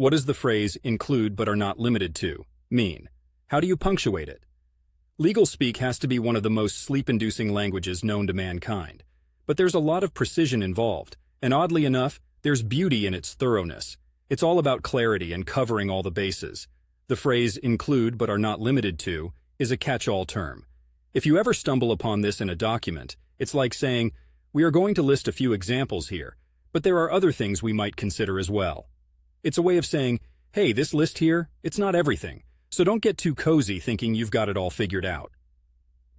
What does the phrase include but are not limited to mean? How do you punctuate it? Legal speak has to be one of the most sleep-inducing languages known to mankind. But there's a lot of precision involved, and oddly enough, there's beauty in its thoroughness. It's all about clarity and covering all the bases. The phrase include but are not limited to is a catch-all term. If you ever stumble upon this in a document, it's like saying, we are going to list a few examples here, but there are other things we might consider as well. It's a way of saying, hey, this list here, it's not everything, so don't get too cozy thinking you've got it all figured out.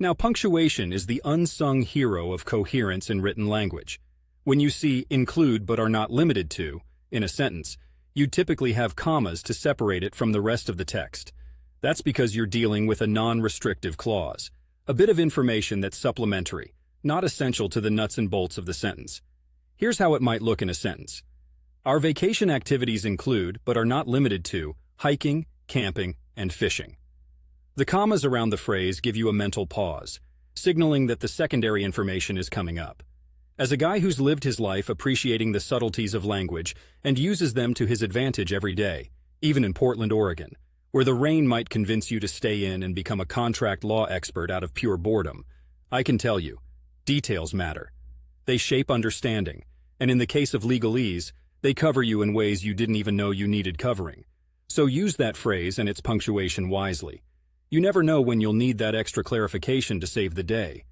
Now, punctuation is the unsung hero of coherence in written language. When you see include but are not limited to in a sentence, you typically have commas to separate it from the rest of the text. That's because you're dealing with a non-restrictive clause, a bit of information that's supplementary, not essential to the nuts and bolts of the sentence. Here's how it might look in a sentence. Our vacation activities include, but are not limited to, hiking, camping, and fishing. The commas around the phrase give you a mental pause, signaling that the secondary information is coming up. As a guy who's lived his life appreciating the subtleties of language and uses them to his advantage every day, even in Portland, Oregon, where the rain might convince you to stay in and become a contract law expert out of pure boredom, I can tell you, details matter. They shape understanding, and in the case of legalese, they cover you in ways you didn't even know you needed covering. So use that phrase and its punctuation wisely. You never know when you'll need that extra clarification to save the day.